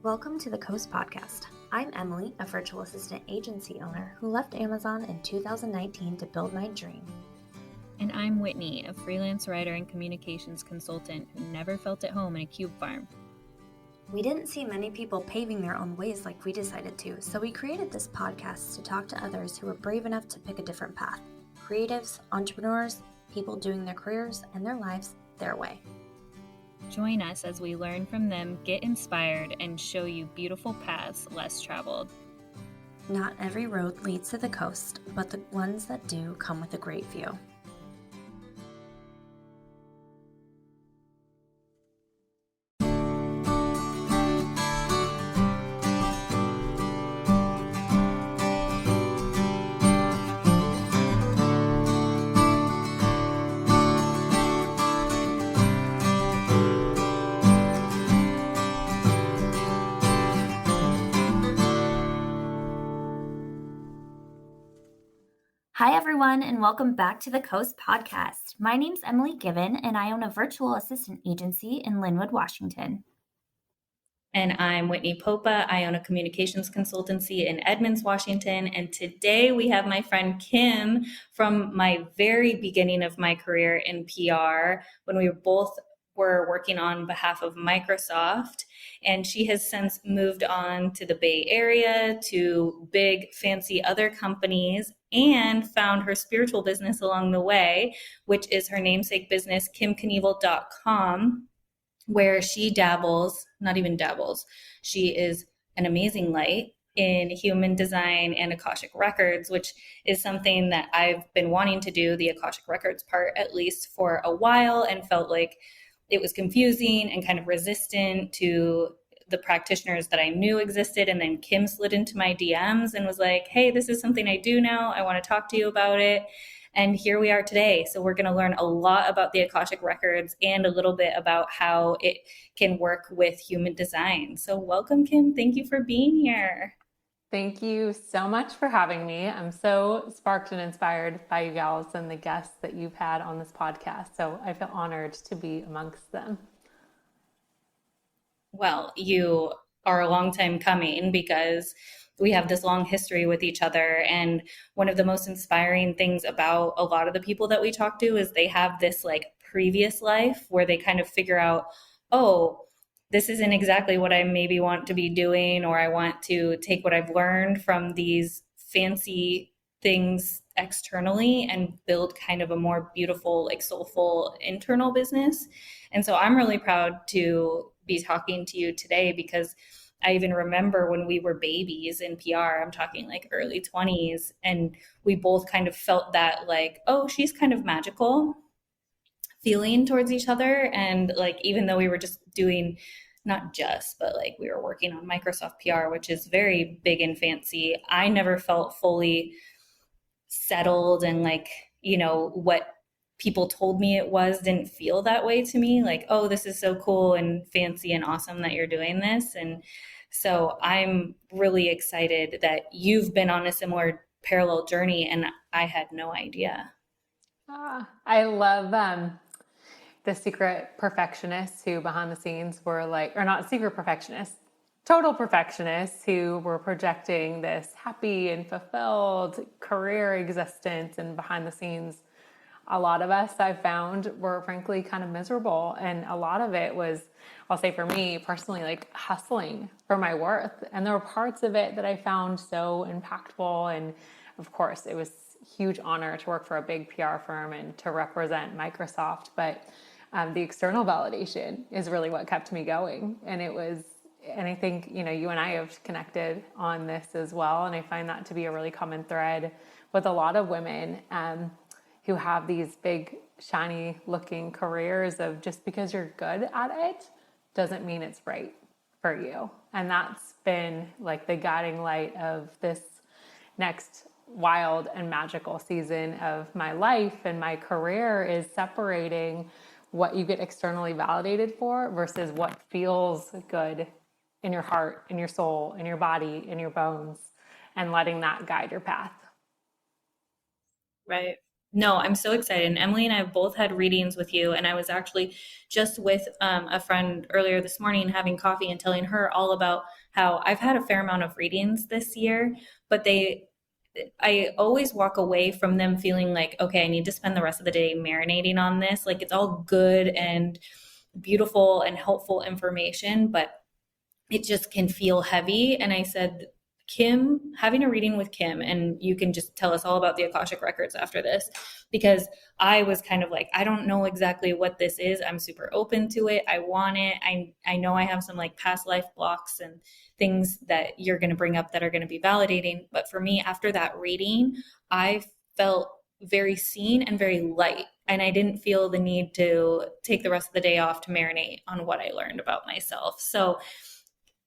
Welcome to the Coast Podcast. I'm Emily, a virtual assistant agency owner who left Amazon in 2019 to build my dream. And I'm Whitney, a freelance writer and communications consultant who never felt at home in a cube farm. We didn't see many people paving their own ways like we decided to, so we created this podcast to talk to others who were brave enough to pick a different path. Creatives, entrepreneurs, people doing their careers and their lives their way. Join us as we learn from them, get inspired, and show you beautiful paths less traveled. Not every road leads to the coast, but the ones that do come with a great view. Hi, everyone, and welcome back to the Coast Podcast. My name's Emily Given, and I own a virtual assistant agency in Linwood, Washington. And I'm Whitney Popa. I own a communications consultancy in Edmonds, Washington. And today we have my friend Kim from my very beginning of my career in PR when we both were working on behalf of Microsoft. And she has since moved on to the Bay Area, to big, fancy other companies, and found her spiritual business along the way, which is her namesake business, KimKnievel.com, where she not even dabbles, she is an amazing light in human design and Akashic Records, which is something that I've been wanting to do, the Akashic Records part, at least for a while, and felt like it was confusing and kind of resistant to the practitioners that I knew existed. And then Kim slid into my DMs and was like, hey, this is something I do now. I want to talk to you about it. And here we are today. So we're going to learn a lot about the Akashic Records and a little bit about how it can work with human design. So welcome, Kim. Thank you for being here. Thank you so much for having me. I'm so sparked and inspired by you gals and the guests that you've had on this podcast. So I feel honored to be amongst them. Well, you are a long time coming because we have this long history with each other. And one of the most inspiring things about a lot of the people that we talk to is they have this like previous life where they kind of figure out, oh, this isn't exactly what I maybe want to be doing, or I want to take what I've learned from these fancy things externally and build kind of a more beautiful, like soulful internal business. And so I'm really proud to be talking to you today because I even remember when we were babies in PR, I'm talking like early 20s, and we both kind of felt that like, oh, she's kind of magical feeling towards each other. And like, even though we were just doing, not just, but like we were working on Microsoft PR, which is very big and fancy, I never felt fully settled, and like, you know, what people told me it was didn't feel that way to me. Like, oh, this is so cool and fancy and awesome that you're doing this. And so I'm really excited that you've been on a similar parallel journey, and I had no idea. I love the secret perfectionists who behind the scenes were like, or not secret perfectionists, total perfectionists who were projecting this happy and fulfilled career existence. And behind the scenes, a lot of us I've found were frankly kind of miserable. And a lot of it was, I'll say for me personally, like hustling for my worth. And there were parts of it that I found so impactful. And of course, it was a huge honor to work for a big PR firm and to represent Microsoft. But the external validation is really what kept me going. And I think, you know, you and I have connected on this as well. And I find that to be a really common thread with a lot of women who have these big, shiny looking careers of just because you're good at it doesn't mean it's right for you. And that's been like the guiding light of this next wild and magical season of my life and my career, is separating what you get externally validated for versus what feels good in your heart, in your soul, in your body, in your bones, and letting that guide your path. Right. No, I'm so excited. And Emily and I have both had readings with you. And I was actually just with a friend earlier this morning having coffee and telling her all about how I've had a fair amount of readings this year, but I always walk away from them feeling like, okay, I need to spend the rest of the day marinating on this. Like it's all good and beautiful and helpful information, but it just can feel heavy. And I said, Kim, having a reading with Kim, and you can just tell us all about the Akashic Records after this, because I was kind of like, I don't know exactly what this is. I'm super open to it. I want it. I know I have some like past life blocks and things that you're going to bring up that are going to be validating. But for me, after that reading, I felt very seen and very light. And I didn't feel the need to take the rest of the day off to marinate on what I learned about myself. So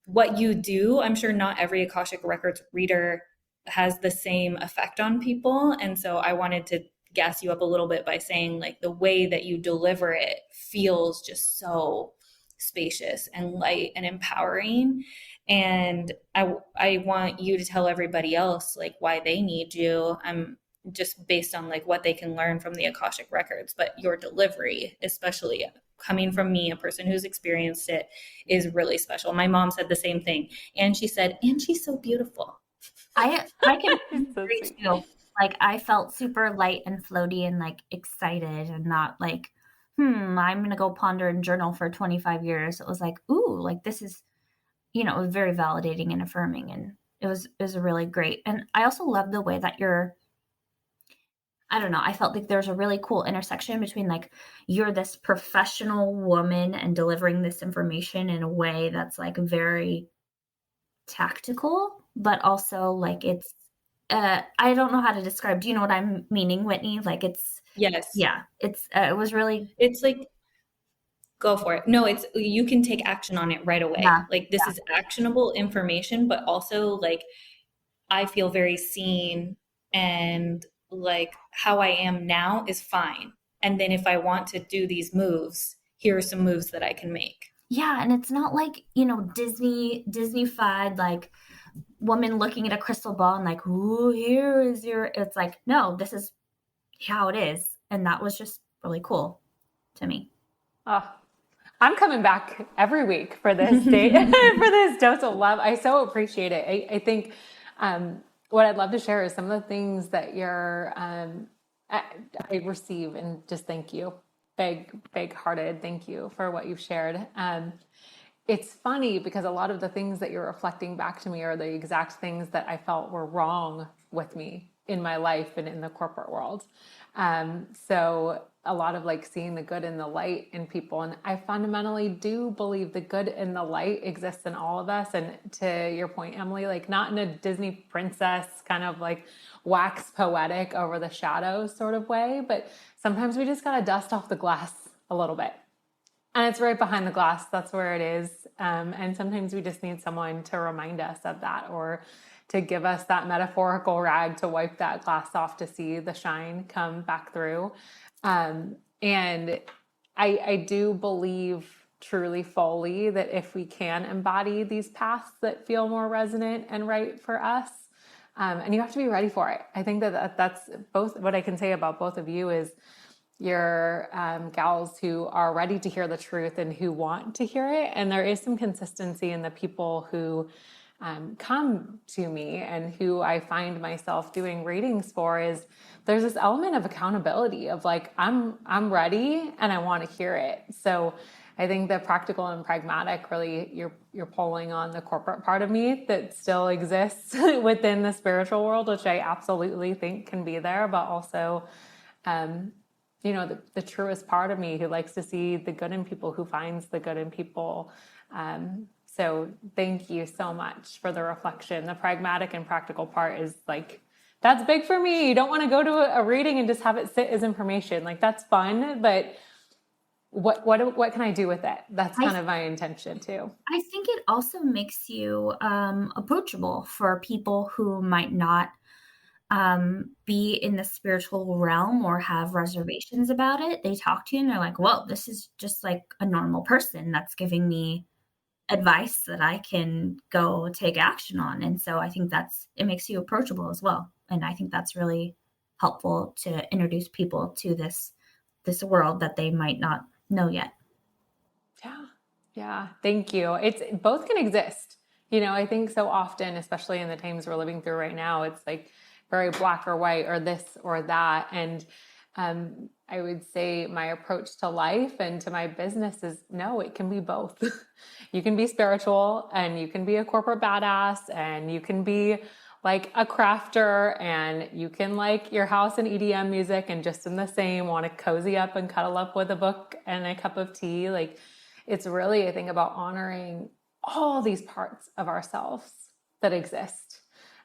what you do, I'm sure not every Akashic Records reader has the same effect on people. And so I wanted to gas you up a little bit by saying like the way that you deliver it feels just spacious and light and empowering. And I want you to tell everybody else like why they need you. I'm just based on like what they can learn from the Akashic Records, but your delivery, especially coming from me, a person who's experienced it, is really special. My mom said the same thing. And she said, and she's so beautiful. I can agree too. Like I felt super light and floaty and like excited and not like, I'm going to go ponder and journal for 25 years. It was like, ooh, like this is, it was very validating and affirming. And it was really great. And I also love the way that I don't know, I felt like there's a really cool intersection between like you're this professional woman and delivering this information in a way that's like very tactical, but also like it's I don't know how to describe. Do you know what I'm meaning, Whitney? Like it's yes. Yeah. It's it was really it's like go for it. No, it's you can take action on it right away. Yeah. Like this is actionable information, but also like I feel very seen and like how I am now is fine. And then if I want to do these moves, here are some moves that I can make. Yeah, and it's not like, Disney-fied like woman looking at a crystal ball and like, ooh, here is your, it's like, no, this is how it is. And that was just really cool to me. Oh, I'm coming back every week for this date, for this dose of love. I so appreciate it. I think what I'd love to share is some of the things that I receive, and just thank you. Big hearted thank you for what you've shared. It's funny because a lot of the things that you're reflecting back to me are the exact things that I felt were wrong with me in my life and in the corporate world. So a lot of like seeing the good and the light in people. And I fundamentally do believe the good and the light exists in all of us. And to your point, Emily, like not in a Disney princess kind of like wax poetic over the shadows sort of way, but sometimes we just got to dust off the glass a little bit. And it's right behind the glass. That's where it is. And sometimes we just need someone to remind us of that, or to give us that metaphorical rag to wipe that glass off to see the shine come back through. And I do believe truly fully that if we can embody these paths that feel more resonant and right for us, and you have to be ready for it. I think that's both what I can say about both of you is you're gals who are ready to hear the truth and who want to hear it. And there is some consistency in the people who come to me and who I find myself doing readings for. Is there's this element of accountability of like, I'm ready and I want to hear it. So I think the practical and pragmatic, really, you're pulling on the corporate part of me that still exists within the spiritual world, which I absolutely think can be there, but also, the truest part of me who likes to see the good in people, who finds the good in people. So thank you so much for the reflection. The pragmatic and practical part is like, that's big for me. You don't want to go to a reading and just have it sit as information. Like that's fun, but what can I do with it? That's kind of my intention too. I think it also makes you approachable for people who might not be in the spiritual realm or have reservations about it. They talk to you and they're like, well, this is just like a normal person that's giving me advice that I can go take action on. And so I think it makes you approachable as well. And I think that's really helpful to introduce people to this world that they might not know yet. Yeah. Yeah. Thank you. It's both can exist. I think so often, especially in the times we're living through right now, it's like very black or white or this or that. And I would say my approach to life and to my business is no, it can be both. You can be spiritual and you can be a corporate badass and you can be like a crafter and you can like your house and EDM music and just in the same want to cozy up and cuddle up with a book and a cup of tea. Like it's really a thing about honoring all these parts of ourselves that exist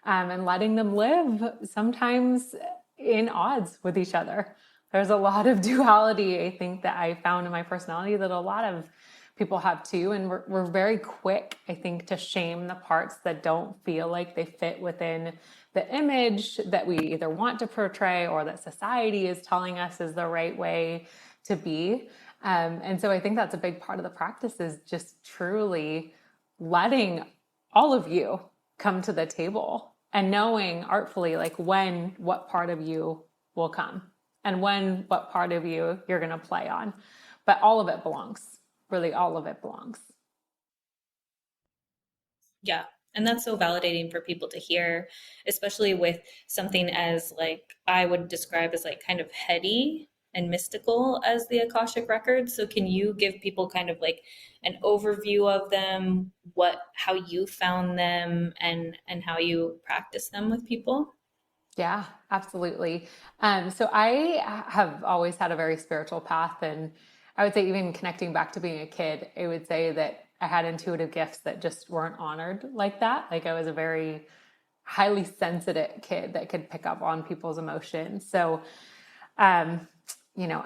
and letting them live sometimes in odds with each other. There's a lot of duality, I think, that I found in my personality that a lot of people have too. And we're very quick, I think, to shame the parts that don't feel like they fit within the image that we either want to portray or that society is telling us is the right way to be. And so I think that's a big part of the practice is just truly letting all of you come to the table and knowing artfully, like when, what part of you will come and when, what part of you you're going to play on. But all of it belongs, really all of it belongs. Yeah. And that's so validating for people to hear, especially with something as like I would describe as like kind of heady and mystical as the Akashic Records. So can you give people kind of like an overview of them, how you found them and how you practice them with people? Yeah, absolutely. So I have always had a very spiritual path, and I would say even connecting back to being a kid, I would say that I had intuitive gifts that just weren't honored like that. Like I was a very highly sensitive kid that could pick up on people's emotions. So,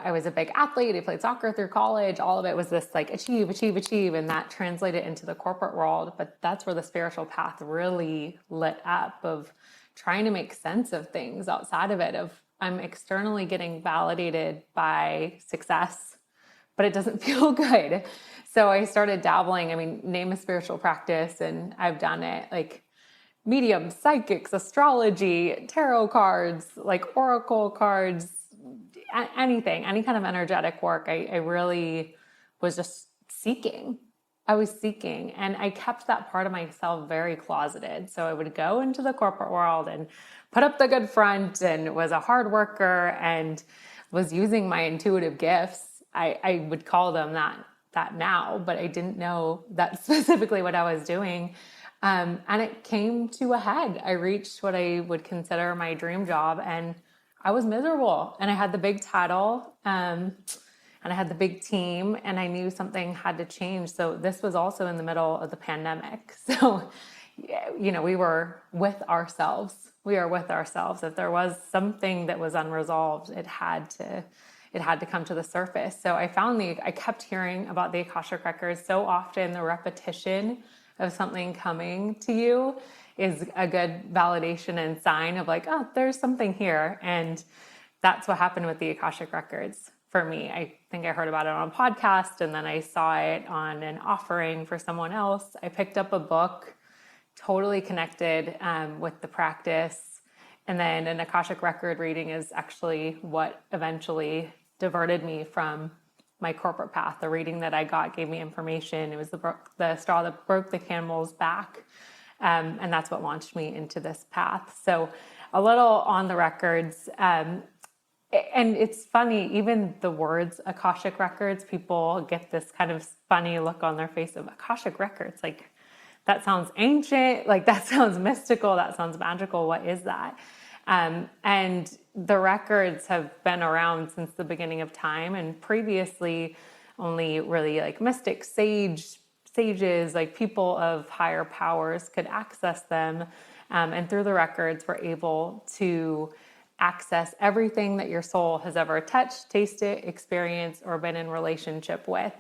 I was a big athlete. I played soccer through college. All of it was this like achieve, achieve, achieve, and that translated into the corporate world. But that's where the spiritual path really lit up of trying to make sense of things outside of it. Of I'm externally getting validated by success, but it doesn't feel good. So I started dabbling. I mean, name a spiritual practice, and I've done it like medium, psychics, astrology, tarot cards, like oracle cards, anything, any kind of energetic work. I really was just seeking. I was seeking, and I kept that part of myself very closeted. So I would go into the corporate world and put up the good front and was a hard worker and was using my intuitive gifts. I would call them that now, but I didn't know that specifically what I was doing. And it came to a head. I reached what I would consider my dream job, and I was miserable. And I had the big title, and I had the big team, and I knew something had to change. So this was also in the middle of the pandemic. So, we were with ourselves. We are with ourselves. If there was something that was unresolved, it had to come to the surface. So I kept hearing about the Akashic Records so often. The repetition of something coming to you is a good validation and sign of like, oh, there's something here. And that's what happened with the Akashic Records for me. I think I heard about it on a podcast, and then I saw it on an offering for someone else. I picked up a book, totally connected with the practice. And then an Akashic Record reading is actually what eventually diverted me from my corporate path. The reading that I got gave me information. It was the straw that broke the camel's back. And that's what launched me into this path. So a little on the records. And it's funny, even the words Akashic Records, people get this kind of funny look on their face of Akashic Records. Like, that sounds ancient. Like, that sounds mystical. That sounds magical. What is that? And the records have been around since the beginning of time, and previously only really like mystics, sages, like people of higher powers could access them. And through the records, we're able to access everything that your soul has ever touched, tasted, experienced, or been in relationship with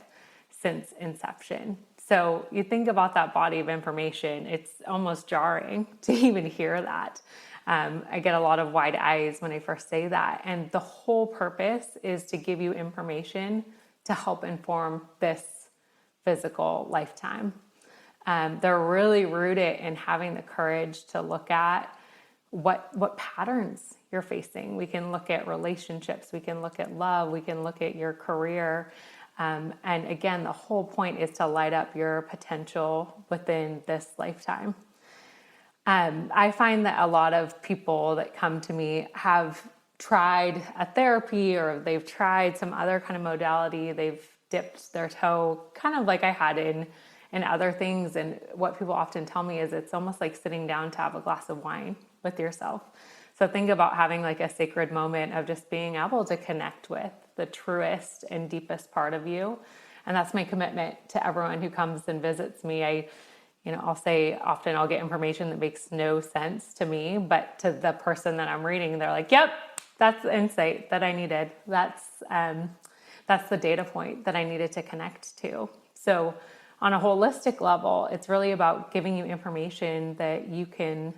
since inception. So you think about that body of information, it's almost jarring to even hear that. I get a lot of wide eyes when I first say that. And the whole purpose is to give you information to help inform this physical lifetime. They're really rooted in having the courage to look at what patterns you're facing. We can look at relationships, we can look at love, we can look at your career. And again, the whole point is to light up your potential within this lifetime. I find that a lot of people that come to me have tried a therapy, or they've tried some other kind of modality. They've dipped their toe, kind of like I had in other things. And what people often tell me is it's almost like sitting down to have a glass of wine with yourself. So think about having like a sacred moment of just being able to connect with the truest and deepest part of you. And that's my commitment to everyone who comes and visits me. I'll say often I'll get information that makes no sense to me, but to the person that I'm reading, they're like, yep, that's the insight that I needed. That's the data point that I needed to connect to. So on a holistic level, it's really about giving you information that you can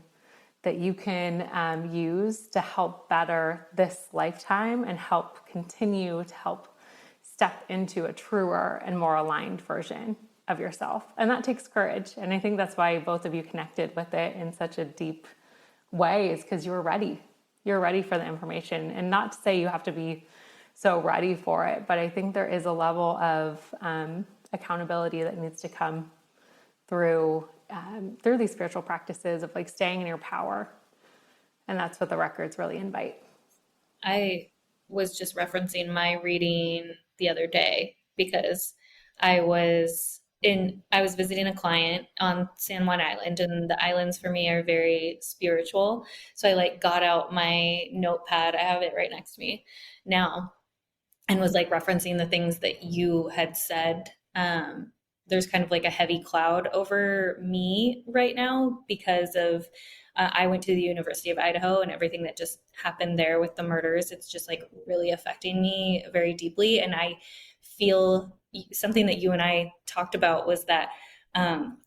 use to help better this lifetime and continue to help step into a truer and more aligned version of yourself. And that takes courage. And I think that's why both of you connected with it in such a deep way, is because you were ready. You're ready for the information. And not to say you have to be so ready for it, but I think there is a level of accountability that needs to come through these spiritual practices of like staying in your power. And that's what the records really invite. I was just referencing my reading the other day because I was visiting a client on San Juan Island, and the islands for me are very spiritual. So I like got out my notepad. I have it right next to me now, and was like referencing the things that you had said. There's kind of like a heavy cloud over me right now because of I went to the University of Idaho, and everything that just happened there with the murders. It's just like really affecting me very deeply. And I feel something that you and I talked about was that,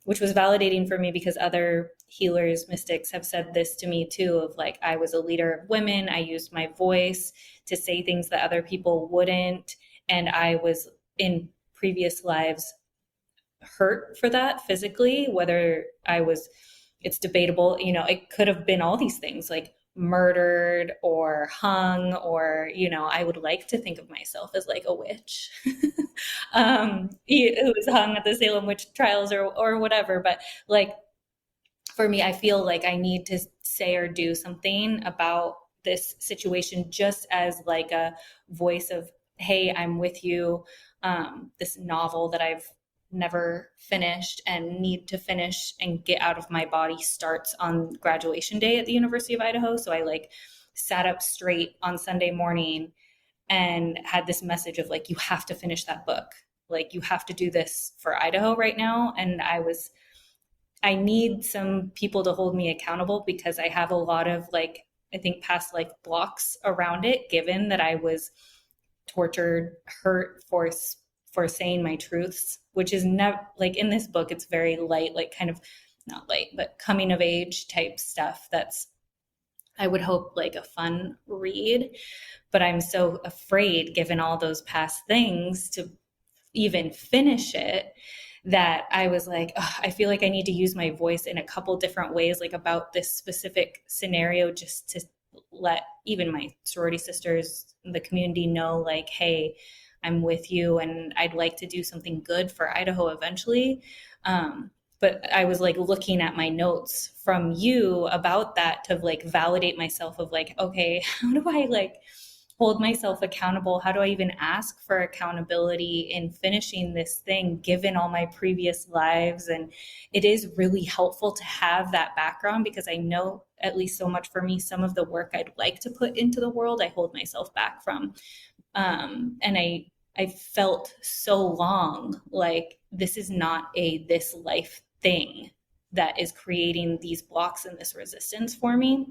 which was validating for me because other healers, mystics have said this to me too, of like, I was a leader of women. I used my voice to say things that other people wouldn't. And I was in previous lives hurt for that physically, whether it's debatable, it could have been all these things like murdered or hung, or, I would like to think of myself as like a witch who was hung at the Salem witch trials or whatever. But like, for me, I feel like I need to say or do something about this situation, just as like a voice of, hey, I'm with you. This novel that I've never finished and need to finish and get out of my body starts on graduation day at the University of Idaho. So I like sat up straight on Sunday morning and had this message of like, you have to finish that book. Like, you have to do this for Idaho right now. And I need some people to hold me accountable because I have a lot of like, I think past like blocks around it, given that I was tortured, hurt, for saying my truths, which is never like in this book, it's very light, like kind of not light, but coming of age type stuff. That's, I would hope, like a fun read, but I'm so afraid, given all those past things, to even finish it, that I was like, I feel like I need to use my voice in a couple different ways, like about this specific scenario, just to let even my sorority sisters, the community know like, hey, I'm with you and I'd like to do something good for Idaho eventually. But I was like looking at my notes from you about that to like validate myself of like, okay, how do I like hold myself accountable? How do I even ask for accountability in finishing this thing, given all my previous lives? And it is really helpful to have that background because I know, at least so much for me, some of the work I'd like to put into the world, I hold myself back from. And I felt so long like this is not this life thing that is creating these blocks and this resistance for me.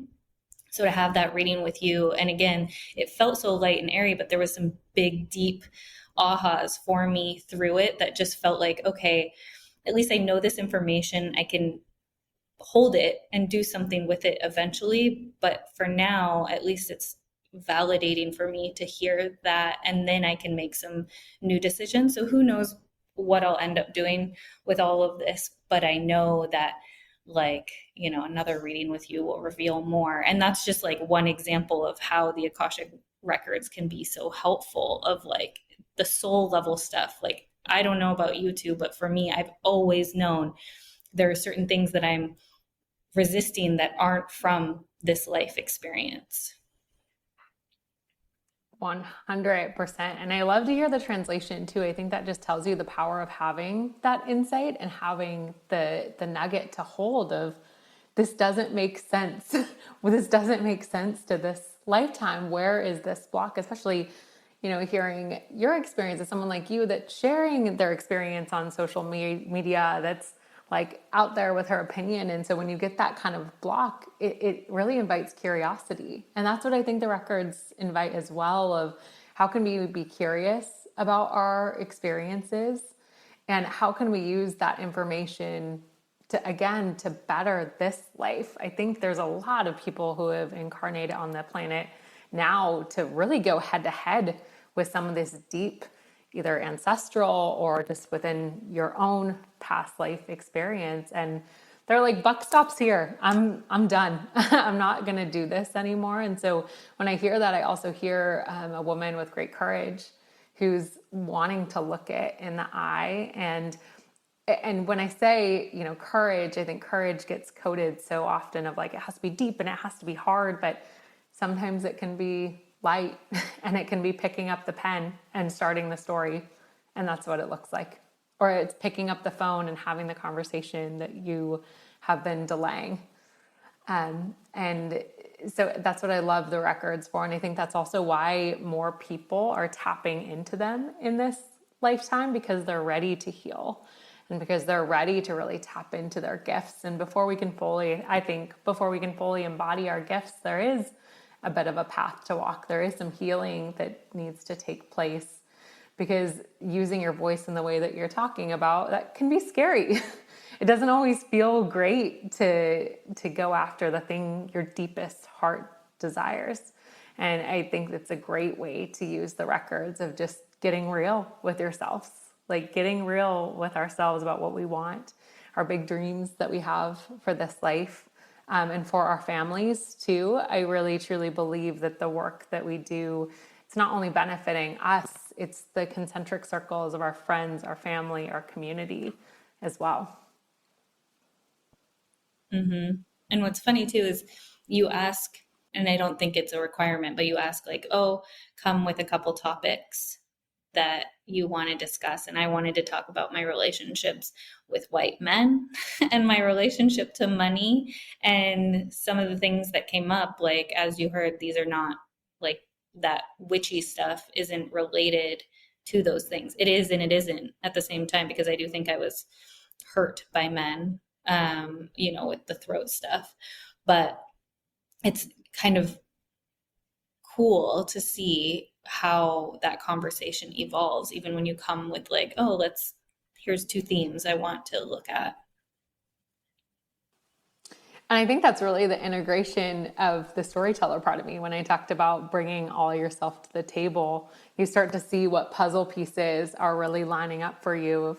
So to have that reading with you, and again, it felt so light and airy, but there was some big, deep ahas for me through it that just felt like, okay, at least I know this information. I can hold it and do something with it eventually. But for now, at least it's validating for me to hear that, and then I can make some new decisions. So who knows what I'll end up doing with all of this, but I know that like, you know, another reading with you will reveal more. And that's just like one example of how the Akashic records can be so helpful, of like the soul level stuff. Like, I don't know about you two, but for me, I've always known there are certain things that I'm resisting that aren't from this life experience. 100%. And I love to hear the translation too. I think that just tells you the power of having that insight and having the nugget to hold of, this doesn't make sense. Well, this doesn't make sense to this lifetime. Where is this block? Especially, you know, hearing your experience as someone like you that's sharing their experience on social media, that's like out there with her opinion. And so when you get that kind of block, it really invites curiosity. And that's what I think the records invite as well, of how can we be curious about our experiences, and how can we use that information to, again, to better this life. I think there's a lot of people who have incarnated on the planet now to really go head to head with some of this deep, either ancestral or just within your own past life experience. And they're like, buck stops here. I'm done. I'm not going to do this anymore. And so when I hear that, I also hear a woman with great courage who's wanting to look it in the eye. And when I say, you know, courage, I think courage gets coded so often of like, it has to be deep and it has to be hard, but sometimes it can be light and it can be picking up the pen and starting the story. And that's what it looks like. Or it's picking up the phone and having the conversation that you have been delaying. And so that's what I love the records for. And I think that's also why more people are tapping into them in this lifetime, because they're ready to heal and because they're ready to really tap into their gifts. And before we can fully embody our gifts, there is a bit of a path to walk. There is some healing that needs to take place, because using your voice in the way that you're talking about, that can be scary. It doesn't always feel great to go after the thing your deepest heart desires. And I think that's a great way to use the records of just getting real with yourselves, like getting real with ourselves about what we want, our big dreams that we have for this life. And for our families too. I really truly believe that the work that we do, it's not only benefiting us, it's the concentric circles of our friends, our family, our community as well. Mm-hmm. And what's funny too is you ask, and I don't think it's a requirement, but you ask like, oh, come with a couple topics that you want to discuss. And I wanted to talk about my relationships with white men and my relationship to money, and some of the things that came up. Like, as you heard, these are not like, that witchy stuff isn't related to those things. It is and it isn't at the same time, because I do think I was hurt by men, you know, with the throat stuff. But it's kind of cool to see how that conversation evolves, even when you come with like, oh, here's two themes I want to look at. And I think that's really the integration of the storyteller part of me. When I talked about bringing all yourself to the table, you start to see what puzzle pieces are really lining up for you.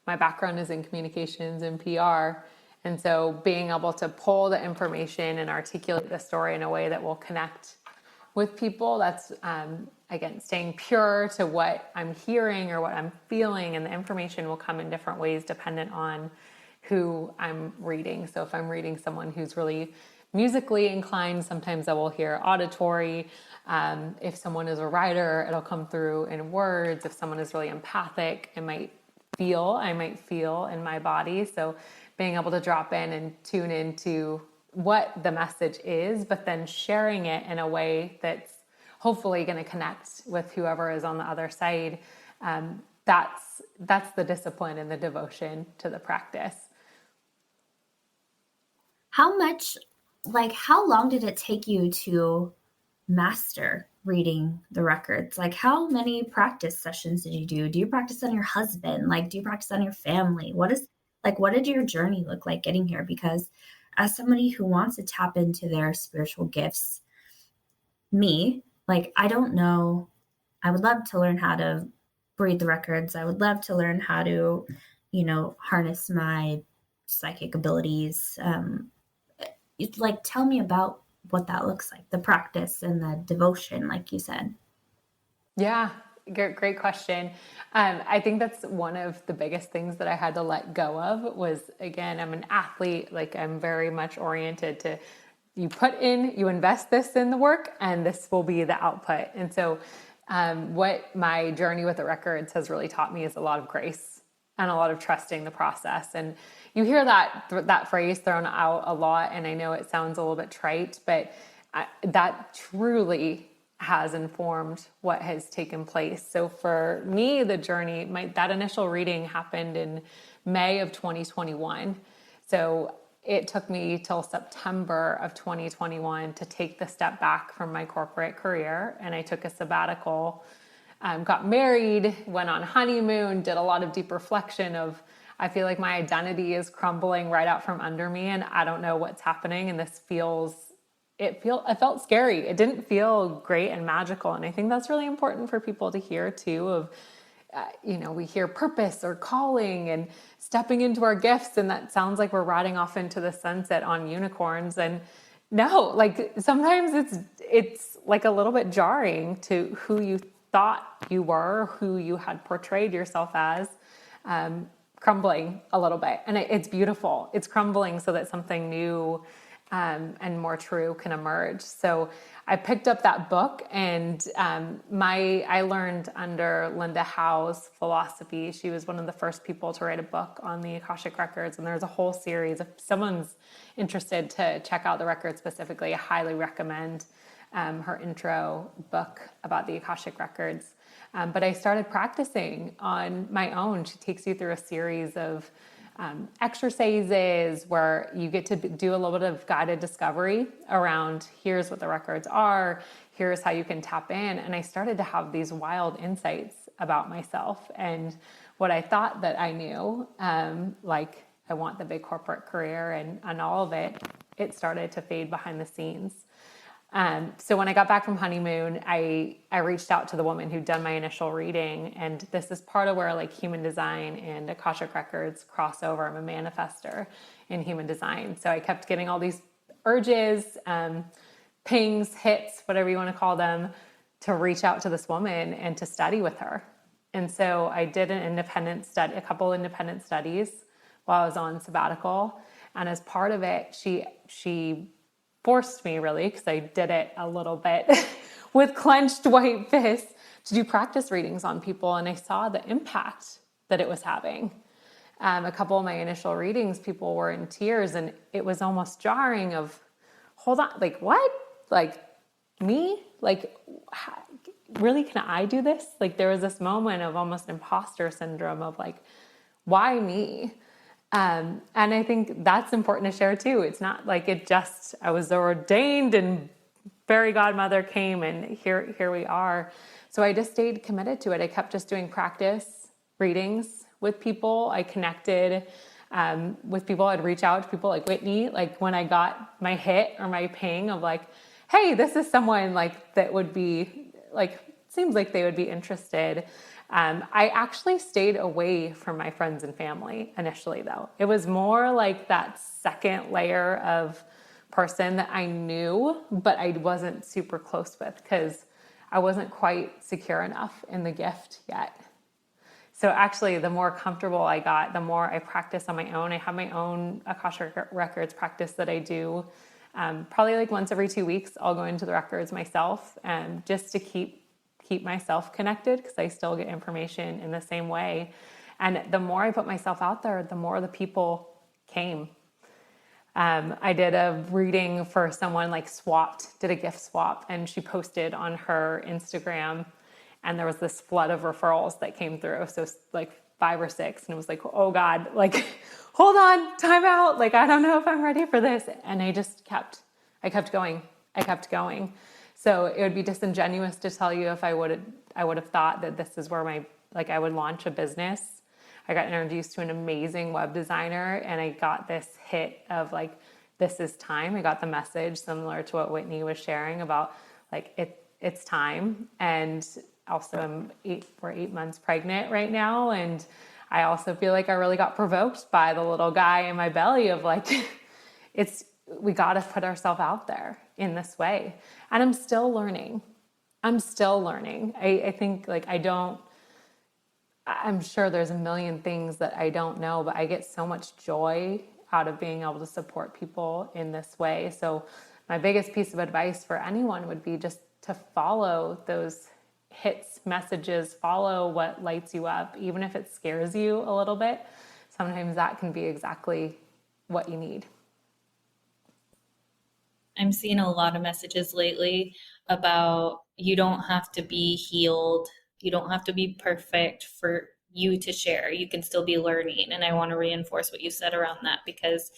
My background is in communications and PR. And so being able to pull the information and articulate the story in a way that will connect with people, that's, again, staying pure to what I'm hearing or what I'm feeling. And the information will come in different ways dependent on who I'm reading. So if I'm reading someone who's really musically inclined, sometimes I will hear auditory. If someone is a writer, it'll come through in words. If someone is really empathic, I might feel in my body. So being able to drop in and tune into what the message is, but then sharing it in a way that's hopefully going to connect with whoever is on the other side. That's the discipline and the devotion to the practice. How long did it take you to master reading the records? Like, how many practice sessions did you do? Do you practice on your husband? Like, do you practice on your family? What did your journey look like getting here? Because as somebody who wants to tap into their spiritual gifts, I don't know. I would love to learn how to read the records. I would love to learn how to, harness my psychic abilities. Like, tell me about what that looks like, the practice and the devotion, like you said. Yeah, great question. I think that's one of the biggest things that I had to let go of was, again, I'm an athlete. Like, I'm very much oriented to, you put in, you invest this in the work, and this will be the output. And so what my journey with the records has really taught me is a lot of grace and a lot of trusting the process. And you hear that phrase thrown out a lot, and I know it sounds a little bit trite, but that truly has informed what has taken place. So for me, the journey, that initial reading happened in May of 2021. So it took me till September of 2021 to take the step back from my corporate career. And I took a sabbatical, got married, went on honeymoon, did a lot of deep reflection of, I feel like my identity is crumbling right out from under me and I don't know what's happening. And this I felt scary. It didn't feel great and magical. And I think that's really important for people to hear too of, we hear purpose or calling and stepping into our gifts. And that sounds like we're riding off into the sunset on unicorns. And no, like sometimes it's like a little bit jarring to who you thought you were, who you had portrayed yourself as, crumbling a little bit. And it's beautiful. It's crumbling so that something new and more true can emerge. So I picked up that book and I learned under Linda Howe's philosophy. She was one of the first people to write a book on the Akashic Records. And there's a whole series. If someone's interested to check out the record specifically, I highly recommend her intro book about the Akashic Records. But I started practicing on my own. She takes you through a series of exercises where you get to do a little bit of guided discovery around here's what the records are, here's how you can tap in. And I started to have these wild insights about myself and what I thought that I knew, like I want the big corporate career and all of it, it started to fade behind the scenes. So when I got back from honeymoon, I reached out to the woman who'd done my initial reading. And this is part of where like human design and Akashic Records cross over. I'm a manifester in human design. So I kept getting all these urges, pings, hits, whatever you want to call them, to reach out to this woman and to study with her. And so I did a couple independent studies while I was on sabbatical. And as part of it, she forced me really, because I did it a little bit with clenched white fists, to do practice readings on people. And I saw the impact that it was having. A couple of my initial readings, people were in tears and it was almost jarring of, hold on, like what? Like me? Like really, can I do this? Like there was this moment of almost imposter syndrome of like, why me? And I think that's important to share too. It's not like I was ordained and fairy godmother came and here we are. So I just stayed committed to it. I kept just doing practice readings with people. I connected with people. I'd reach out to people like Whitney, like when I got my hit or my ping of like, hey, this is someone like that would be like, seems like they would be interested. I actually stayed away from my friends and family initially, though. It was more like that second layer of person that I knew, but I wasn't super close with because I wasn't quite secure enough in the gift yet. So actually, the more comfortable I got, the more I practiced on my own. I have my own Akashic Records practice that I do. Probably like once every 2 weeks, I'll go into the records myself just to keep myself connected because I still get information in the same way. And the more I put myself out there, the more the people came. I did a reading for someone did a gift swap, and she posted on her Instagram and there was this flood of referrals that came through. So like 5 or 6, and it was like, oh God, like, hold on, time out. Like, I don't know if I'm ready for this. And I kept going. So it would be disingenuous to tell you if I would have thought that this is where I would launch a business. I got introduced to an amazing web designer and I got this hit of like, this is time. I got the message similar to what Whitney was sharing about like, it's time. And also we're 8 months pregnant right now. And I also feel like I really got provoked by the little guy in my belly of like, we got to put ourselves out there in this way. And I'm still learning. I think like I'm sure there's a million things that I don't know, but I get so much joy out of being able to support people in this way. So my biggest piece of advice for anyone would be just to follow those hits, messages, follow what lights you up, even if it scares you a little bit. Sometimes that can be exactly what you need. I'm seeing a lot of messages lately about you don't have to be healed. You don't have to be perfect for you to share. You can still be learning. And I want to reinforce what you said around that, because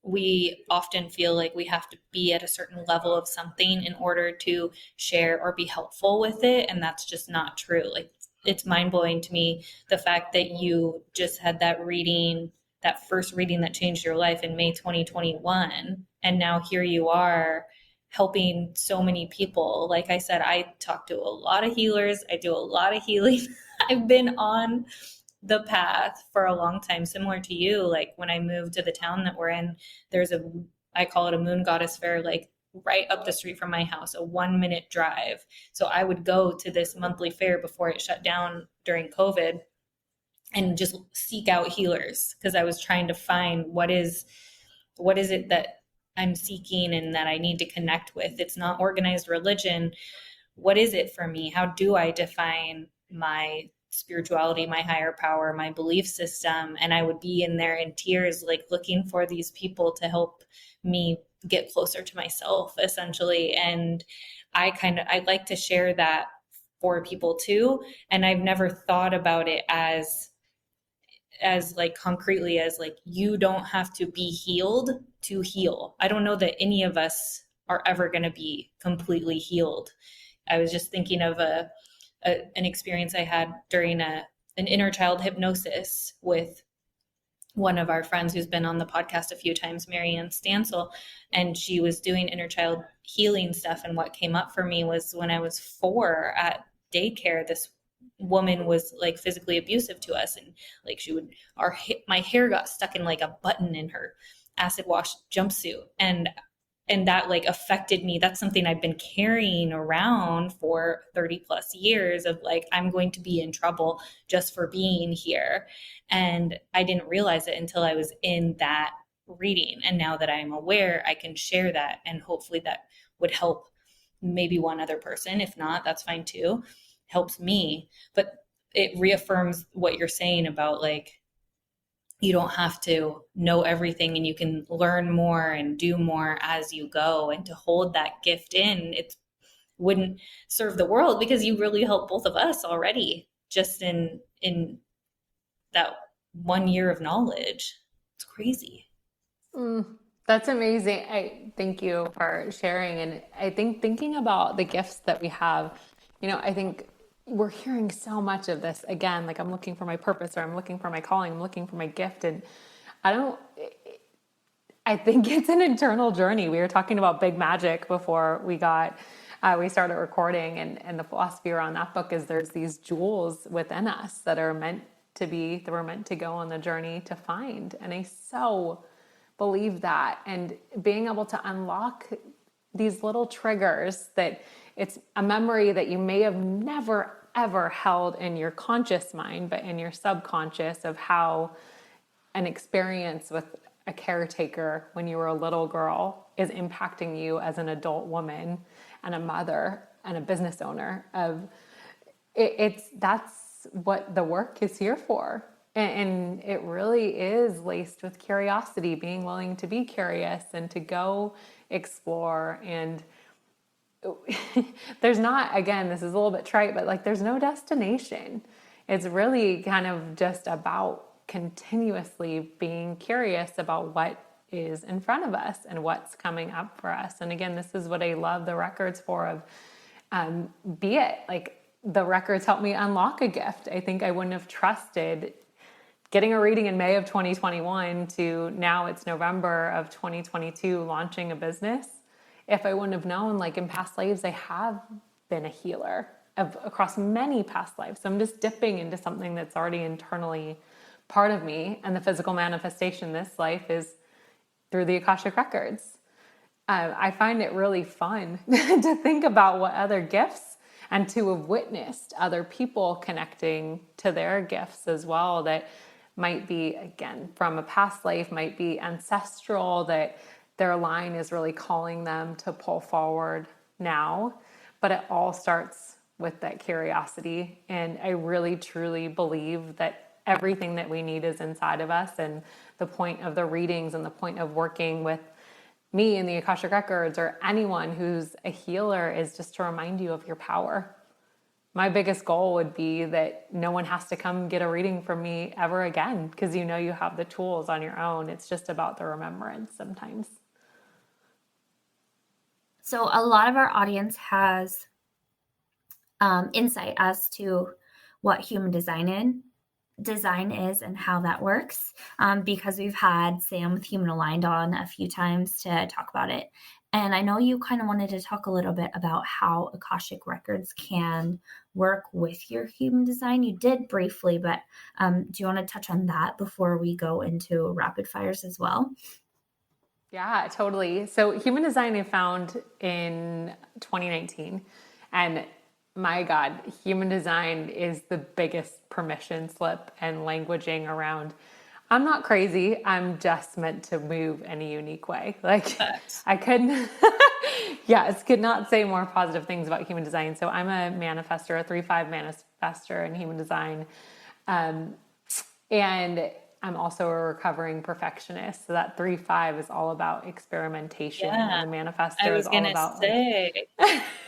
we often feel like we have to be at a certain level of something in order to share or be helpful with it. And that's just not true. Like, it's mind blowing to me, the fact that you just had that reading, that first reading that changed your life in May 2021. And now here you are helping so many people. Like I said, I talk to a lot of healers. I do a lot of healing. I've been on the path for a long time, similar to you. Like when I moved to the town that we're in, I call it a moon goddess fair, like right up the street from my house, a 1-minute drive. So I would go to this monthly fair before it shut down during COVID and just seek out healers, because I was trying to find what is it that I'm seeking and that I need to connect with. It's not organized religion. What is it for me? How do I define my spirituality, my higher power, my belief system? And I would be in there in tears, like looking for these people to help me get closer to myself, essentially. And I like to share that for people too. And I've never thought about it as like concretely as like, you don't have to be healed to heal. I don't know that any of us are ever going to be completely healed. I was just thinking of an experience I had during an inner child hypnosis with one of our friends who's been on the podcast a few times, Marianne Stansel, and she was doing inner child healing stuff. And what came up for me was when I was 4 at daycare, this woman was like physically abusive to us, and like my hair got stuck in like a button in her acid wash jumpsuit, and that like affected me. That's something I've been carrying around for 30 plus years of like, I'm going to be in trouble just for being here. And I didn't realize it until I was in that reading. And now that I'm aware, I can share that, and hopefully that would help maybe one other person. If not, that's fine too. Helps me. But it reaffirms what you're saying about like, you don't have to know everything, and you can learn more and do more as you go. And to hold that gift in, it wouldn't serve the world, because you really helped both of us already just in that 1 year of knowledge. It's crazy. That's amazing. I thank you for sharing. And I think thinking about the gifts that we have, I think we're hearing so much of this again, like I'm looking for my purpose, or I'm looking for my calling, I'm looking for my gift. And I think it's an internal journey. We were talking about big magic before we started recording, and the philosophy around that book is there's these jewels within us that we're meant to go on the journey to find. And I so believe that, and being able to unlock these little triggers, that it's a memory that you may have never ever held in your conscious mind, but in your subconscious, of how an experience with a caretaker when you were a little girl is impacting you as an adult woman and a mother and a business owner. That's what the work is here for. And it really is laced with curiosity, being willing to be curious and to go explore. And there's not, again, this is a little bit trite, but like there's no destination. It's really kind of just about continuously being curious about what is in front of us and what's coming up for us. And again, this is what I love the records for, be it like the records helped me unlock a gift. I think I wouldn't have trusted getting a reading in May of 2021 to now it's November of 2022 launching a business if I wouldn't have known, like in past lives, I have been a healer. across many past lives. So I'm just dipping into something that's already internally part of me. And the physical manifestation this life is through the Akashic Records. I find it really fun to think about what other gifts and to have witnessed other people connecting to their gifts as well, that might be, again, from a past life, might be ancestral, that their line is really calling them to pull forward now. But it all starts with that curiosity. And I really, truly believe that everything that we need is inside of us. And the point of the readings and the point of working with me in the Akashic Records or anyone who's a healer is just to remind you of your power. My biggest goal would be that no one has to come get a reading from me ever again, because you know you have the tools on your own. It's just about the remembrance sometimes. So a lot of our audience has insight as to what human design is and how that works, because we've had Sam with Human Aligned on a few times to talk about it. And I know you kind of wanted to talk a little bit about how Akashic Records can work with your human design. You did briefly, but do you want to touch on that before we go into rapid fires as well? Yeah, totally. So human design I found in 2019, and my God, human design is the biggest permission slip and languaging around. I'm not crazy. I'm just meant to move in a unique way. Like I couldn't, yes, could not say more positive things about human design. So I'm a manifester, a 3-5 manifester in human design. And I'm also a recovering perfectionist. So that 3-5 is all about experimentation. Yeah, and the manifester is all about say,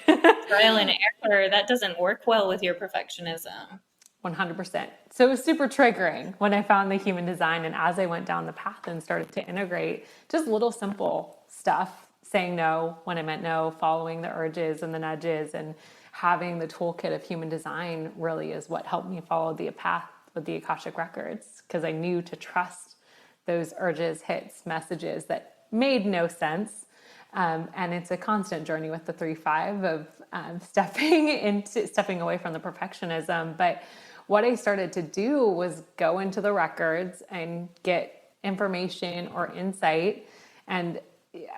trial and error. That doesn't work well with your perfectionism. 100%. So it was super triggering when I found the human design. And as I went down the path and started to integrate just little simple stuff, saying no when I meant no, following the urges and the nudges, and having the toolkit of human design really is what helped me follow the path with the Akashic Records, because I knew to trust those urges, hits, messages that made no sense. And it's a constant journey with the 3-5 of stepping away from the perfectionism. But what I started to do was go into the records and get information or insight. And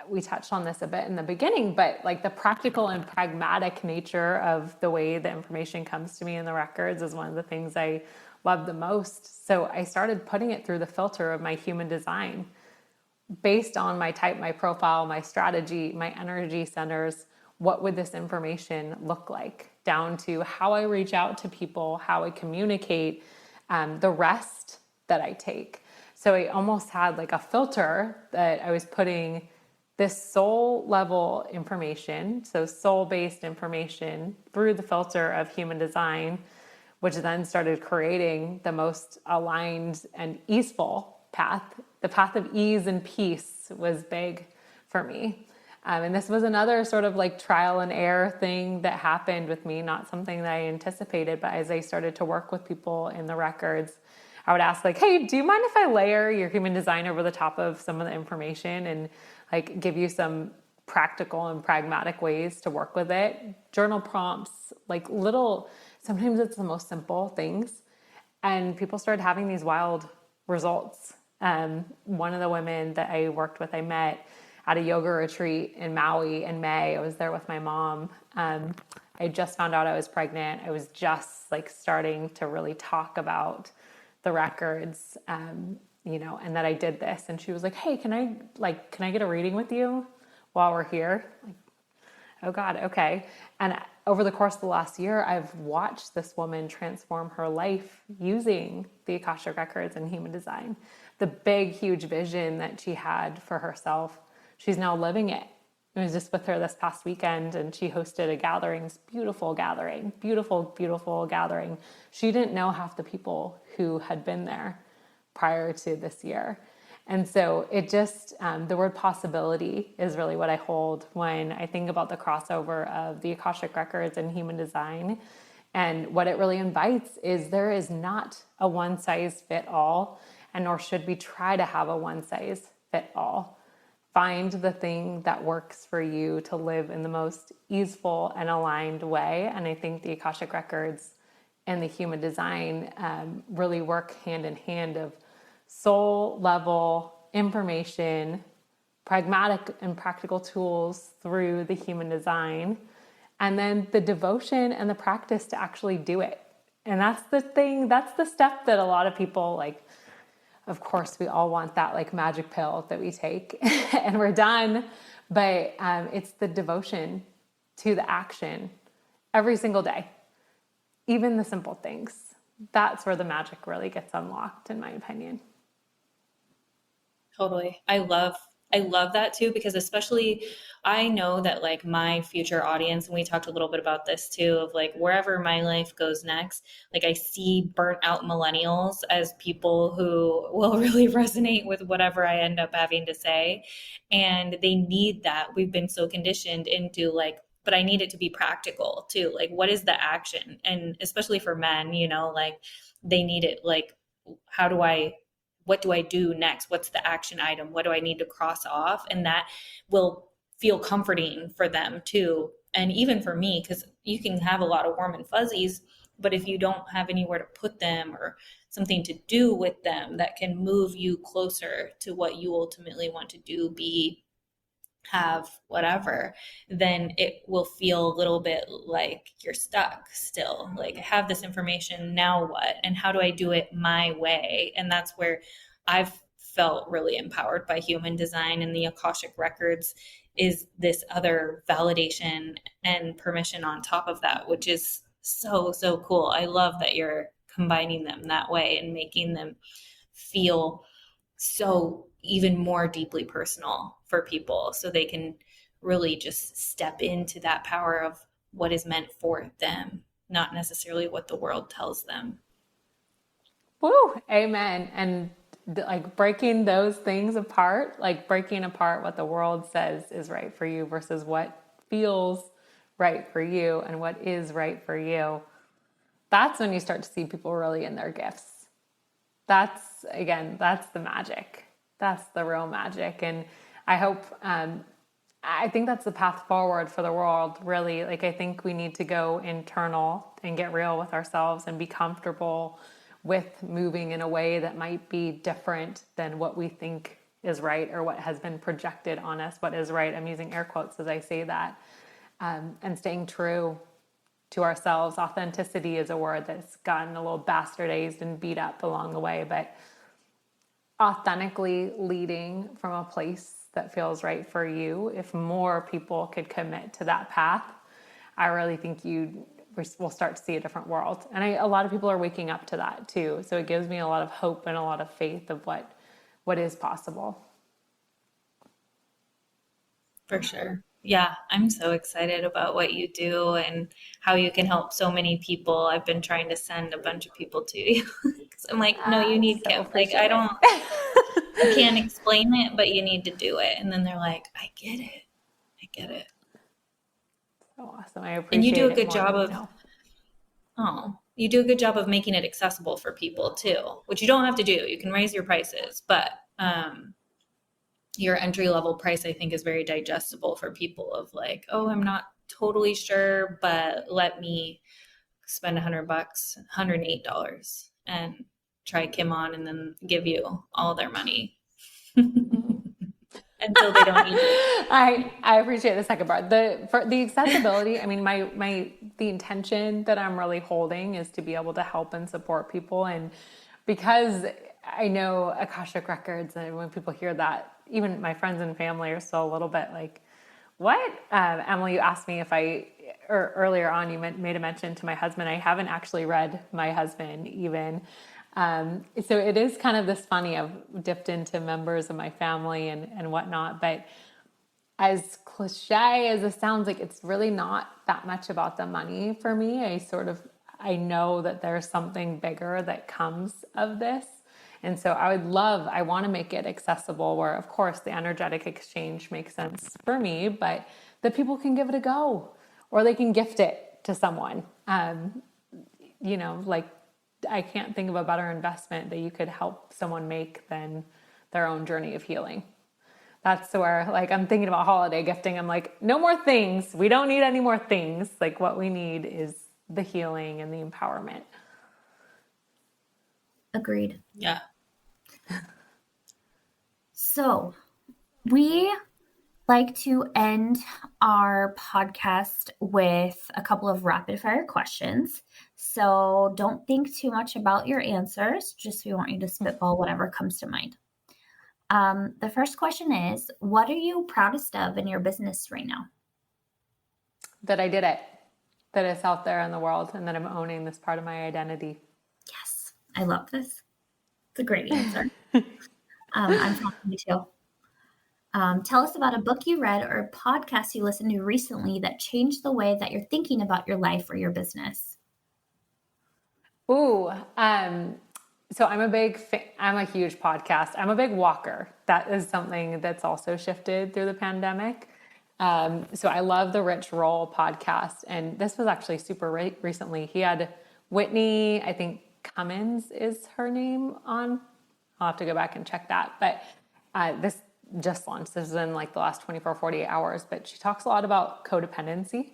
we touched on this a bit in the beginning, but like the practical and pragmatic nature of the way the information comes to me in the records is one of the things I love the most. So I started putting it through the filter of my human design based on my type, my profile, my strategy, my energy centers. What would this information look like, down to how I reach out to people, how I communicate, the rest that I take. So I almost had like a filter that I was putting this soul level information, so soul-based information, through the filter of human design, which then started creating the most aligned and easeful path. The path of ease and peace was big for me. And this was another sort of like trial and error thing that happened with me, not something that I anticipated, but as I started to work with people in the records, I would ask like, hey, do you mind if I layer your human design over the top of some of the information and like give you some practical and pragmatic ways to work with it? Journal prompts, like little, sometimes it's the most simple things. And people started having these wild results. One of the women that I worked with, I met at a yoga retreat in Maui in May. I was there with my mom. I just found out I was pregnant. I was just like starting to really talk about the records, and that I did this. And she was like, hey, can I get a reading with you while we're here? Like, oh God, okay. And over the course of the last year, I've watched this woman transform her life using the Akashic Records and human design. The big, huge vision that she had for herself, she's now living it. I was just with her this past weekend, and she hosted a gathering, this beautiful gathering, beautiful, beautiful gathering. She didn't know half the people who had been there prior to this year. And so it just, the word possibility is really what I hold when I think about the crossover of the Akashic Records and human design. And what it really invites is there is not a one size fit all, and nor should we try to have a one size fit all. find the thing that works for you to live in the most easeful and aligned way. And I think the Akashic Records and the human design really work hand in hand of soul level information, pragmatic and practical tools through the human design, and then the devotion and the practice to actually do it. And that's the thing, that's the step that a lot of people like. Of course, we all want that like magic pill that we take and we're done. But it's the devotion to the action every single day, even the simple things. That's where the magic really gets unlocked, in my opinion. Totally. I love that too, because especially I know that like my future audience, and we talked a little bit about this too, of like wherever my life goes next, like I see burnt out millennials as people who will really resonate with whatever I end up having to say. And they need that. We've been so conditioned into like, but I need it to be practical too. Like, what is the action? And especially for men, you know, like they need it. Like, what do I do next? What's the action item? What do I need to cross off? And that will feel comforting for them too. And even for me, because you can have a lot of warm and fuzzies, but if you don't have anywhere to put them or something to do with them that can move you closer to what you ultimately want to do, be, have, whatever, then it will feel a little bit like you're stuck still. Like, I have this information, now what? And how do I do it my way? And that's where I've felt really empowered by human design, and the Akashic Records is this other validation and permission on top of that, which is so, so cool. I love that you're combining them that way and making them feel so even more deeply personal for people, so they can really just step into that power of what is meant for them, not necessarily what the world tells them. Woo, amen. And like breaking those things apart, like breaking apart what the world says is right for you versus what feels right for you and what is right for you. That's when you start to see people really in their gifts. That's the magic. That's the real magic. And I hope, I think that's the path forward for the world, really. Like, I think we need to go internal and get real with ourselves and be comfortable with moving in a way that might be different than what we think is right or what has been projected on us, what is right. I'm using air quotes as I say that. And staying true to ourselves. Authenticity is a word that's gotten a little bastardized and beat up along the way, but authentically leading from a place that feels right for you. If more people could commit to that path, I really think we'll start to see a different world. And a lot of people are waking up to that too. So it gives me a lot of hope and a lot of faith of what is possible. For sure. Yeah, I'm so excited about what you do and how you can help so many people. I've been trying to send a bunch of people to you. 'Cause I'm like, no, you need So Kim. Like, I can't explain it, but you need to do it. And then they're like, I get it. I get it. So awesome. I And you do appreciate a it good more job than you of, know. you do a good job of making it accessible for people too, which you don't have to do. You can raise your prices, but your entry level price, I think, is very digestible for people of like, oh, I'm not totally sure, but let me spend $100, $108 and try Kim on and then give you all their money until they don't need it. I appreciate the second part. For the accessibility, I mean, the intention that I'm really holding is to be able to help and support people. And because I know Akashic Records, and when people hear that, even my friends and family are still a little bit like, what? Emily, you asked me or earlier on, you made a mention to my husband. I haven't actually read my husband even. So it is kind of this funny. I've dipped into members of my family and whatnot, but as cliche as it sounds, like it's really not that much about the money for me. I know that there's something bigger that comes of this. And so I want to make it accessible where, of course, the energetic exchange makes sense for me, but that people can give it a go or they can gift it to someone. Like I can't think of a better investment that you could help someone make than their own journey of healing. that's where like I'm thinking about holiday gifting. I'm like, no more things. We don't need any more things. Like what we need is the healing and the empowerment. Agreed. Yeah. So we like to end our podcast with a couple of rapid fire questions. So don't think too much about your answers. Just we want you to spitball whatever comes to mind. The first question is, what are you proudest of in your business right now? That I did it, that it's out there in the world, and that I'm owning this part of my identity. Yes, I love this. It's a great answer. I'm proud of you too. Tell us about a book you read or a podcast you listened to recently that changed the way that you're thinking about your life or your business. Ooh, so I'm a huge podcast. I'm a big walker. That is something that's also shifted through the pandemic. So I love the Rich Roll podcast. And this was actually super recently. He had Whitney, I think Cummins is her name on. I'll have to go back and check that. But this just launched. This is in like the last 24, 48 hours. But she talks a lot about codependency.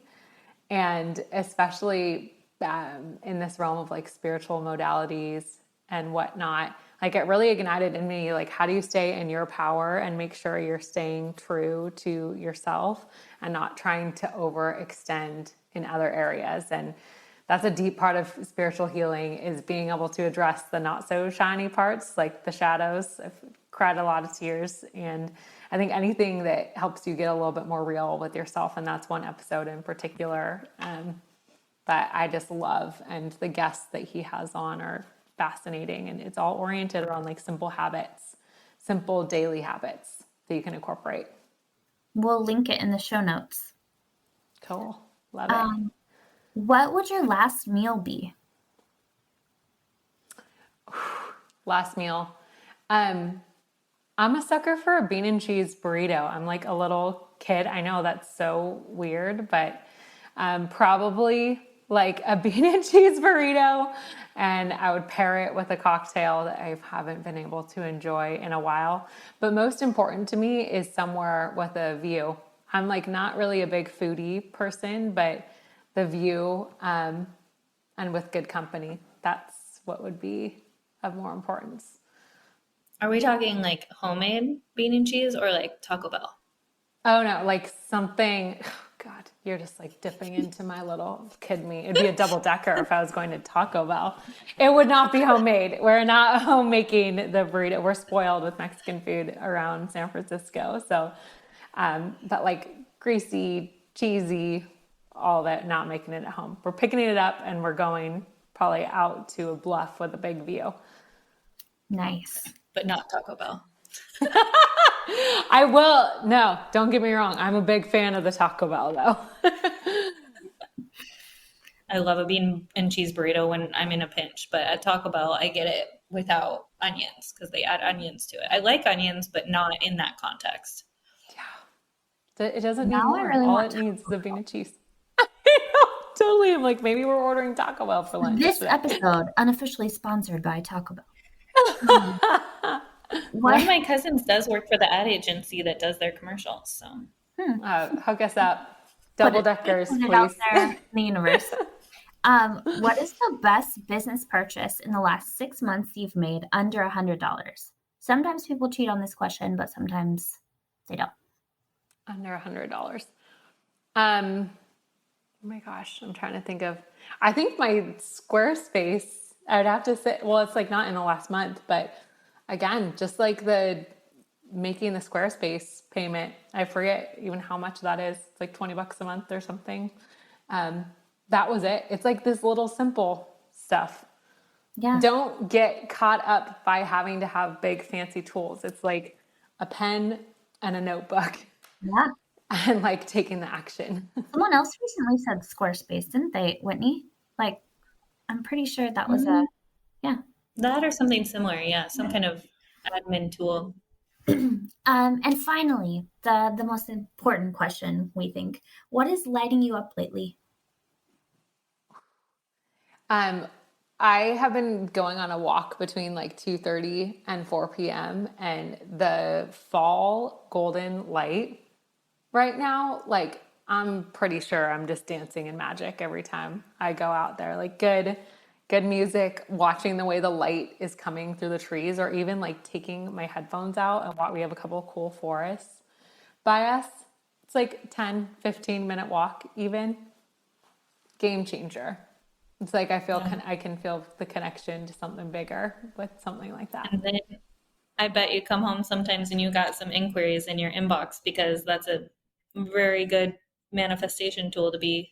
And especially in this realm of like spiritual modalities and whatnot, like it really ignited in me, like, how do you stay in your power and make sure you're staying true to yourself and not trying to overextend in other areas? And that's a deep part of spiritual healing, is being able to address the not so shiny parts, like the shadows. I've cried a lot of tears, and I think anything that helps you get a little bit more real with yourself, and that's one episode in particular that I just love, and the guests that he has on are fascinating, and it's all oriented around like simple habits, simple daily habits that you can incorporate. We'll link it in the show notes. Cool. Love it. What would your last meal be? Last meal. I'm a sucker for a bean and cheese burrito. I'm like a little kid. I know that's so weird, but probably like a bean and cheese burrito, and I would pair it with a cocktail that I haven't been able to enjoy in a while. But most important to me is somewhere with a view. I'm like not really a big foodie person, but the view and with good company, that's what would be of more importance. Are we talking like homemade bean and cheese or like Taco Bell? Oh no, like something, oh God, you're just like dipping into my little kid me. It'd be a double decker if I was going to Taco Bell. It would not be homemade. We're not home making the burrito. We're spoiled with Mexican food around San Francisco. So, but like greasy, cheesy, all that, not making it at home. We're picking it up and we're going probably out to a bluff with a big view. Nice. But not Taco Bell. I will. No, don't get me wrong. I'm a big fan of the Taco Bell though. I love a bean and cheese burrito when I'm in a pinch, but at Taco Bell, I get it without onions because they add onions to it. I like onions, but not in that context. Yeah. It doesn't need Now I more. really All want it needs is a bean and cheese. Totally. I'm like, maybe we're ordering Taco Bell for lunch. This today. episode unofficially sponsored by Taco Bell. One of my cousins does work for the ad agency that does their commercials. So Hook us up. Double deckers, put it please. out there in the universe. What is the best business purchase in the last 6 months you've made under $100? Sometimes people cheat on this question, but sometimes they don't. Under $100. Oh my gosh, I'm trying to think of, I think my Squarespace, I would have to say, well, it's like not in the last month, but again, just like the making the Squarespace payment, I forget even how much that is. It's like $20 a month or something. That was it. It's like this little simple stuff. Yeah. Don't get caught up by having to have big fancy tools. It's like a pen and a notebook. Yeah. And like taking the action. Someone else recently said Squarespace, didn't they, Whitney? Like, I'm pretty sure that was that or something similar. Yeah. Some kind of admin tool. And finally, the most important question, we think, what is lighting you up lately? I have been going on a walk between like 2:30 and 4 p.m. and the fall golden light right now, like I'm pretty sure I'm just dancing in magic every time I go out there. Like good music, watching the way the light is coming through the trees, or even like taking my headphones out and we have a couple of cool forests by us. It's like 10, 15-minute walk even. Game changer. It's like I feel I can feel the connection to something bigger with something like that. And then I bet you come home sometimes and you got some inquiries in your inbox, because that's a very good manifestation tool to be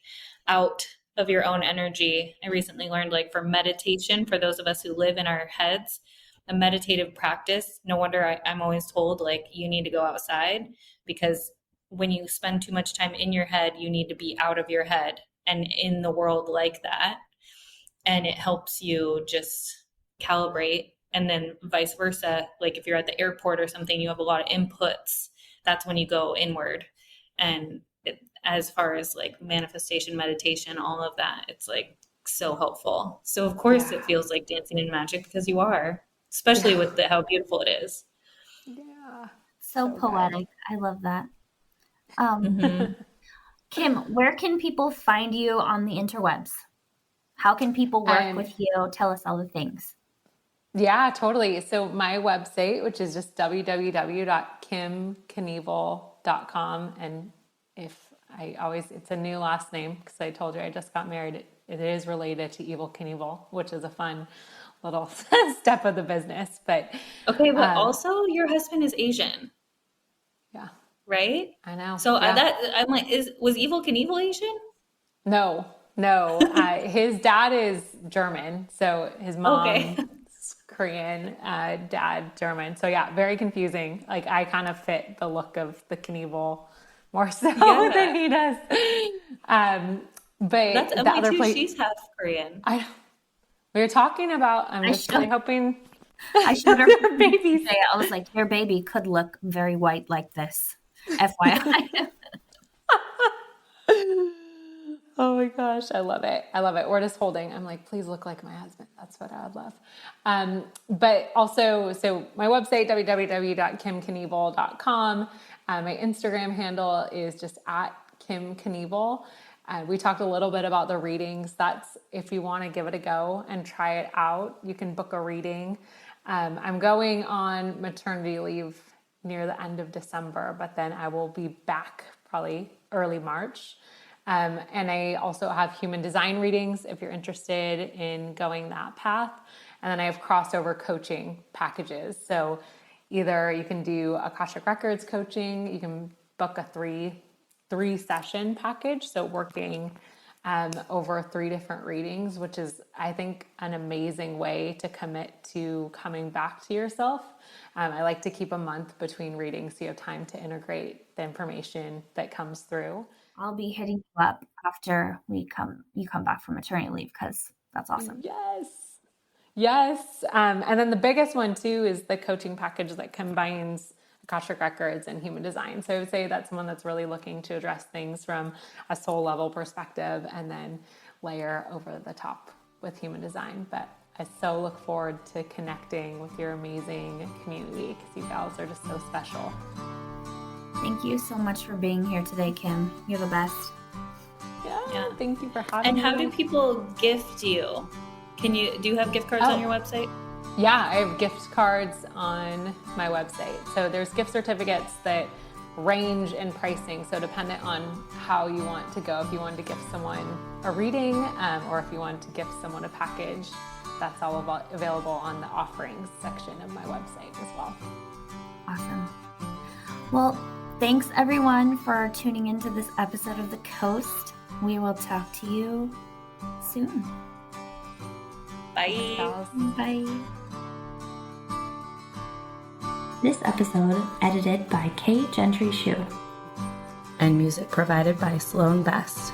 out of your own energy. I recently learned, like, for meditation, for those of us who live in our heads, a meditative practice, no wonder I'm always told, like, you need to go outside, because when you spend too much time in your head, you need to be out of your head and in the world like that. And it helps you just calibrate. And then vice versa, like if you're at the airport or something, you have a lot of inputs. That's when you go inward. And as far as like manifestation, meditation, all of that, it's like so helpful. So of course it feels like dancing in magic, because you are, especially with how beautiful it is. Yeah. So poetic. I love that. Kim, where can people find you on the interwebs? How can people work with you? Tell us all the things. Yeah, totally. So my website, which is just www.kimknievel.com. And it's a new last name because I told you I just got married. It is related to Evel Knievel, which is a fun little step of the business. But okay, but also your husband is Asian. Yeah. Right? I know. So I'm like, was Evel Knievel Asian? No. His dad is German, so his mom's Korean, dad German. So yeah, very confusing. Like I kind of fit the look of the Knievel more so than he does. But that's the other place, she's half Korean. We were talking about. I'm just really hoping. I showed her your baby today. I was like, your baby could look very white like this. FYI. Oh my gosh, I love it. We're just holding. I'm like, please look like my husband. That's what I would love. But also, so my website, www.kimknievel.com. My Instagram handle is just @KimKnievel. We talked a little bit about the readings. That's if you want to give it a go and try it out, you can book a reading. I'm going on maternity leave near the end of December, but then I will be back probably early March. And I also have human design readings if you're interested in going that path. And then I have crossover coaching packages. So either you can do Akashic Records coaching, you can book a three session package. So working over 3 different readings, which is, I think, an amazing way to commit to coming back to yourself. I like to keep a month between readings so you have time to integrate the information that comes through. I'll be hitting you up after you come back from maternity leave, because that's awesome. Yes. And then the biggest one too is the coaching package that combines Akashic Records and human design. So I would say that's someone that's really looking to address things from a soul level perspective and then layer over the top with human design. But I so look forward to connecting with your amazing community, because you gals are just so special. Thank you so much for being here today, Kim. You're the best. Yeah. Thank you for having me. And how do people gift you? Do you have gift cards on your website? Yeah, I have gift cards on my website. So there's gift certificates that range in pricing. So dependent on how you want to go, if you wanted to gift someone a reading or if you wanted to gift someone a package, that's all available on the offerings section of my website as well. Awesome. Well, thanks everyone for tuning into this episode of The Coast. We will talk to you soon. Bye. Bye. This episode edited by Kate Gentry Shue. And music provided by Sloan Best.